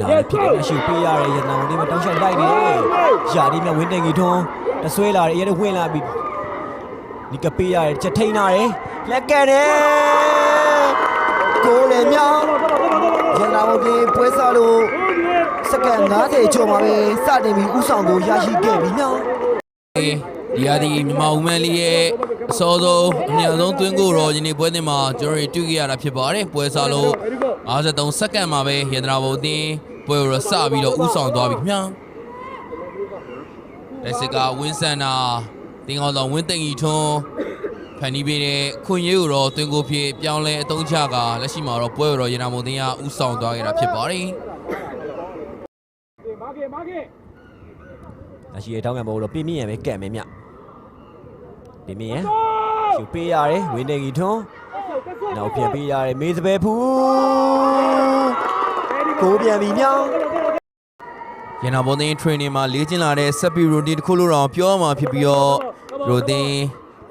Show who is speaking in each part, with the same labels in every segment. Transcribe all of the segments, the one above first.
Speaker 1: လာဖြစ်တယ်အရှိပေးရတယ်ရနောင်ဒီမှာတောင်းလျှောက်လိုက်နေတယ်ယာဒီမြဝင်းတင်ကြီးထွန်းတဆွဲလာတယ်ရဲတွေဝင်လာပြီးဒီကပေးရတယ်ချက်ထိန်လာတယ်လက်ကဲတယ်ကိုယ်လည်းမြောင်းရနောင်ဒီပွဲစားလို့စက္ကန့်90ကျော်မှာပဲစတင်ပြီးဥဆောင်ကိုရရှိခဲ့ပြီးမြောင်း
Speaker 2: ဒီဟာဒီမြန်မာဦးမန်းလေးရဲ့အစောဆုံးအများဆုံးသွင်းကိုတော့ဒီနေ့ပွဲတင်မှာကျွန်တော်တို့တွေ့ခဲ့ရတာဖြစ်ပါတယ်ပွဲစားလို့53စက္ကန့်မှာပဲရတနာဘုံတင်ပွဲကိုစပြီးတော့ဥဆောင်သွားပြီခင်ဗျာလက်စကဝင်းစန္နာတင်အောင်ဆောင်ဝင်းသိန်ကြီးထွန်းဖန်တီးပေးတဲ့ခွင့်ရေးကိုတော့သွင်းကိုဖြစ်ပြောင်းလဲအသုံးချကလက်ရှိမှာတော့ပွဲကိုတော့ရတနာဘုံတင်ကဥဆောင်သွားခဲ့တာဖြစ်ပါတယ်
Speaker 1: အရှိရတောင်းကန်ပေါ်တော့ပြင်းပြင်းရပဲကံမယ်မြပြင်းပြင်းရရှုပေးရတယ်ဝင်းနေကြီးထွန်းနောက်ပြန်ပေးရတယ်မေးစပယ်ဖူးကိုပြန်ပြီးမြောင်း
Speaker 2: ရနာဘော်တင် training မှာလေ့ကျင့်လာတဲ့ set up routine တစ်ခုလို့တော့ပြောမှာဖြစ်ပြီးတော့ routine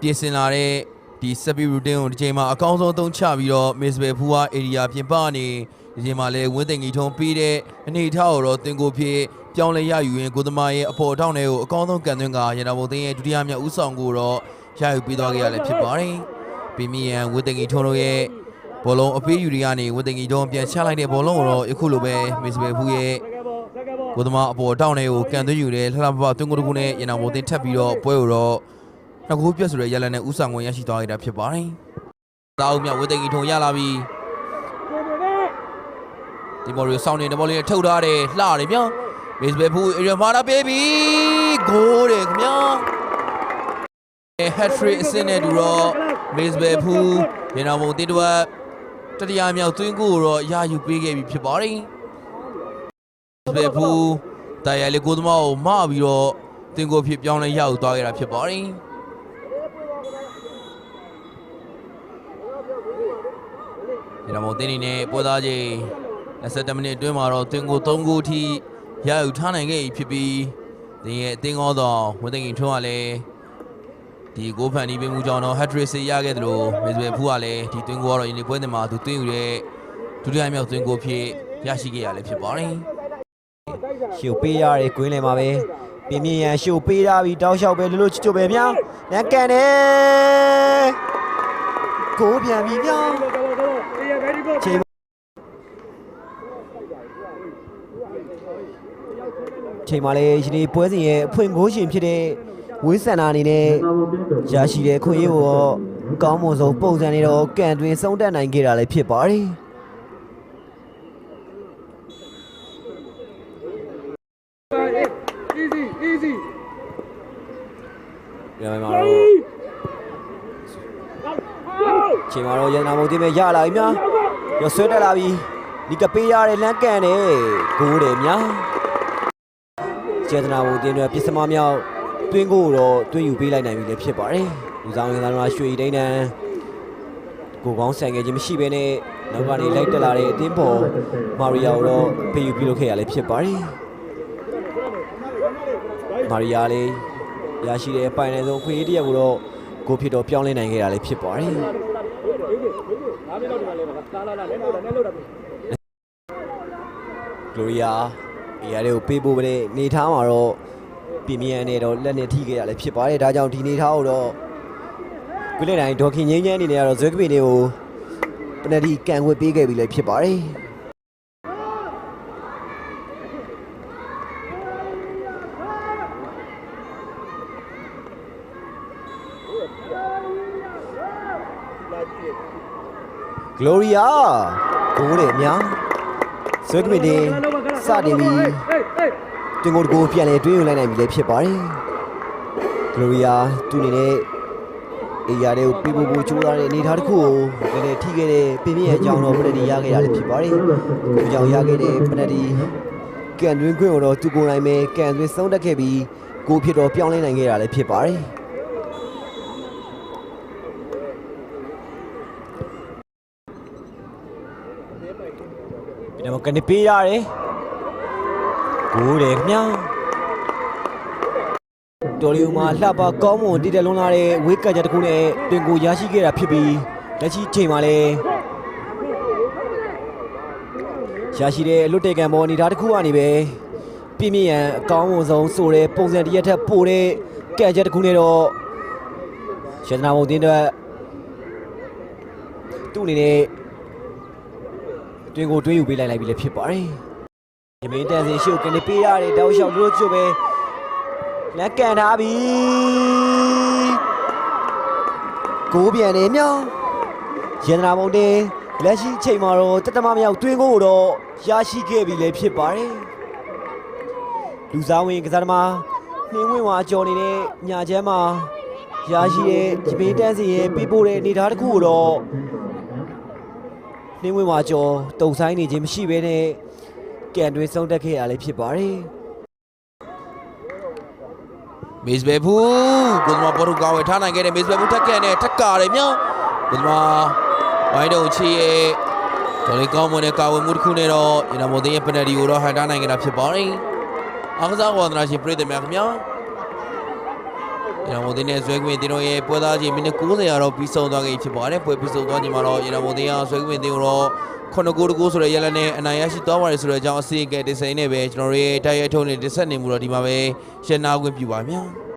Speaker 2: ပြင်ဆင်လာတဲ့ဒီ set up routine ကိုဒီချိန်မှာအကောင်းဆုံးသုံးချပြီးတော့ miss ပဲဖူးက area ပြင်ပနေဒီချိန်မှာလည်းဝင်းသိန်ကြီးထုံးပြီးတဲ့အနေအထားကိုတော့တင်ကိုဖြစ်ပြောင်းလဲရယူရင်ကိုသမားရဲ့အဖို့အထောက်တွေကိုအကောင်းဆုံးကန်သွင်းကရနာဘော်တင်ရဲ့ဒုတိယမြောက်ဦးဆောင်ကိုတော့ရယူပြီးသွားခဲ့ရလည်းဖြစ်ပါတယ်ပြီးမြင်ဝင်းသိန်ကြီးထုံးတို့ရဲ့ဘောလုံးအပေးယူတွေကနေဝင်းသိန်ကြီးထုံးပြန်ချလိုက်တဲ့ဘောလုံးကိုတော့အခုလိုပဲ miss ပဲဖူးရဲ့ကိုသမားအပေါ်တောင်းတွေကိုကန်သွင်းယူတယ်လှလှပပတွင်းကိုတခုနဲ့ရနာဘော်တင်ထပ်ပြီးတော့ပွဲကိုတော့နှစ်ခုပြတ်ဆိုတဲ့ရလနဲ့ဥဆောင်ဝင်ရရှိသွားခဲ့တာဖြစ်ပါတယ်။တာအုပ်မြောက်ဝင်းသိန်ကြီးထုံရလာပြီးဒီဘော်ရီဆောင်းနေတဲ့ဘော်လေးနဲ့ထုတ်ထားတယ်လှတယ်ဗျာ။ miss ပဲဖူးအေရီယာမာလာပေးပြီးဂိုးတယ်ခင်ဗျာ။ hat trick အစင်းနဲ့တူတော့ miss ပဲဖူးရနာဘော်တင်တွက်တတိယမြောက်သွင်းကိုတော့ရယူပေးခဲ့ပြီဖြစ်ပါတယ်။ပဲဖူးတာယာလေးကိုသမားကိုမပြီးတော့တင်ကိုဖြစ်ပြောင်းလဲရယူသွားခဲ့တာဖြစ်ပါတယ်ဒီတော့တင်နေနဲ့ပွဲသားချင်း20မိနစ်အတွင်းမှာတော့တင်ကို3ဂိုးထိရယူထားနိုင်ခဲ့ပြီဖြစ်ပြီးတင်ရဲ့အသင်းကောတော်ဝင်းသိန်ထွန်းကလည်းဒီဂိုးဖန်တီးပေးမှုကြောင့်တော့ hat trick ရခဲ့တယ်လို့မစ်ပဲဖူးကလည်းဒီတွင်းကိုကတော့ယနေ့ပွဲတင်မှာသူသွင်းယူတဲ့ဒုတိယမြောက်သွင်းကိုဖြစ်ရရှိခဲ့ရလည်းဖြစ်ပါတယ်
Speaker 1: ရှုပေးရတယ်ကွင်းလယ်မှာပဲပြင်းပြင်းရန်ရှုပေးရပြီးတောက်လျှောက်ပဲလွတ်လွတ်ချွတ်ချွတ်ပဲမြောင်းလမ်းကန်တယ်ကိုပြန်ပြီးမြောင်းချိန်မှာလေဒီနေ့ပွဲစဉ်ရဲ့အဖွင့်ကိုရှင်ဖြစ်တဲ့ဝင်းစန္ဒာအနေနဲ့ရရှိတဲ့ခွင့်ရေးကိုတော့ကောင်းမွန်ဆုံးပုံစံနဲ့တော့ကန်တွင်ဆုံးတက်နိုင်ခဲ့တာလည်းဖြစ်ပါတယ်ပြန်မှာတော့ချိန်မှာတော့ရန်နာမုံတင်မဲ့ရလာပြီများရဆွဲတက်လာပြီဒီကပေးရတဲ့လမ်းကန်တယ်ဂိုးတယ်များကျေသနာမုံတင်တွေပစ္စမမြောက်တွင်းကိုတော့တွင်းယူပေးလိုက်နိုင်ပြီလည်းဖြစ်ပါတယ်လူဆောင်ရန်သားတို့ရွှေဒိန်းတန်းကိုကောင်းဆန်ခဲ့ခြင်းမရှိဘဲနဲ့နောက်ကနေလိုက်တက်လာတဲ့အတင်းပေါ်မာရီယာကိုတော့ပေးယူပြုလုပ်ခဲ့ရလည်းဖြစ်ပါတယ်မာရီယာလေးရရှိတဲ့အပိုင်နဲ့ဆုံးခွေးတရက်ကိုတော့ကိုဖြစ်တော့ပြောင်းလဲနိုင်ခဲ့တာလည်းဖြစ်ပါတယ်ဂလိုရီယာအရာတွေကိုပေးဖို့ပဲနေထားမှာတော့ပြင်းပြင်းနဲ့တော့လက်နဲ့ထိခဲ့ရလည်းဖြစ်ပါတယ်ဒါကြောင့်ဒီနေထားကိုတော့ကွေးလက်တိုင်းဒေါ်ခင်ငင်းငင်းအနေနဲ့ကတော့ဇွဲကပင်တွေကိုပနတီကန်ခွေပေးခဲ့ပြီလည်းဖြစ်ပါတယ်ဂလိုရီယာဂိုးတယ်များဇွဲကပင်တွေစတင်ပြီးတင်ကိုတကိုပြန်လေတွင်းယူလိုက်နိုင်ပြီလည်းဖြစ်ပါတယ်ဂလိုရီယာသူ့အနေနဲ့အေးရတဲ့ကိုပေးဖို့ကြိုးစားတဲ့အနေအထားတစ်ခုကိုလည်းထိခဲ့တဲ့ပြင်းပြရဲ့အကြောင်းတော့ပနတီရခဲ့တာလည်းဖြစ်ပါတယ်ဒီကြောင့်ရခဲ့တဲ့ပနတီကန်တွင်းခွင့်ကိုတော့သူကိုယ်တိုင်ပဲကန်တွင်းဆုံးတက်ခဲ့ပြီးကိုဖြစ်တော့ပြောင်းလဲနိုင်ခဲ့တာလည်းဖြစ်ပါတယ်ဒီတော့ကနေပေးရတယ်ကိုတယ်ခင်ဗျာတော်ရီမှာလှပကောင်းမွန်တည်တယ်လုံးလာတဲ့ဝေးကတ်ချက်တစ်ခုနဲ့တွင်ကိုရရှိခဲ့တာဖြစ်ပြီးလက်ရှိချိန်မှာလည်းရ ရရှိတဲ့လွတ်တဲ့ကံပေါ်အနေထားတစ်ခုကနေပဲပြင်းပြရန်အကောင်းဆုံးဆိုတဲ့ပုံစံတစ်ရက်ထက်ပိုတဲ့ကံချက်တစ်ခုနဲ့တော့ရတနာဘုံတင်းအတွက်သူ့အနေနဲ့တွင်ကိုတွင်းယူပေးလိုက်ပြီလည်းဖြစ်ပါတယ်။ရမင်းတန်စင်ရှုပ်ကနေပေးရတယ်တောက်လျှောက်လို့ကျွတ်ပဲလက်ကန်ထားပြီ။ကိုပြန်နေမြောင်းရတနာဘုံတင်းလက်ရှိအချိန်မှာတော့တတမမြောက်တွင်ကိုတော့ရရှိခဲ့ပြီလည်းဖြစ်ပါတယ်။လူစားဝင်ကစားသမားနှင်းဝင်ဝါကြော်နေတဲ့ညာချမ်းမှာရရှိတဲ့ရမင်းတန်စင်ရဲ့ပြပို့တဲ့အနေထားတစ်ခုကိုတော့နှင်းဝင်ဝါကျော်တုံဆိုင်နေခြင်းမရှိဘဲနဲ့ကန်တွင်ဆုံးတက်ခဲ့ရလည်းဖြစ်ပါတယ်
Speaker 2: မစ်ဘဲဖူးကိုသမာပေါ်ထူကောင်းဝယ်ထားနိုင်ခဲ့တဲ့မစ်ဘဲဖူးထက်ကန်နဲ့ထက်ကာတယ်မြောင်းကိုသမာဝိုင်းတုံချီရဲ့တော်လေးကောင်းမွန်တဲ့ကာဝယ်မှုတစ်ခုနဲ့တော့ရနာမော်တင်းရဲ့ပနယ်တီကိုတော့ဟန်ထားနိုင်ခဲ့တာဖြစ်ပါတယ်အားကစားဝါသနာရှင်ပရိသတ်များခင်ဗျာရနာမော်တင်းနဲ့ဇွဲကွင်းတင်းတို့ရဲ့ပွဲသားချင်းမိနစ်90ရာတော့ပြီးဆုံးသွားခဲ့ဖြစ်ပါတယ်ပွဲပြီးဆုံးသွားချိန်မှာတော့ရနာမော်တင်းရဲ့ဇွဲကွင်းတင်းကိုတော့9-9ဆိုတဲ့ရလနဲ့အနိုင်ရရှိသွားပါတယ်ဆိုတဲ့အကြောင်းအစီအကဲတင်ဆက်နေပဲကျွန်တော်တို့ရဲ့တိုက်ရိုက်ထုတ်နေတင်ဆက်နေမှုတော့ဒီမှာပဲရှင်းနာခွင့်ပြုပါများ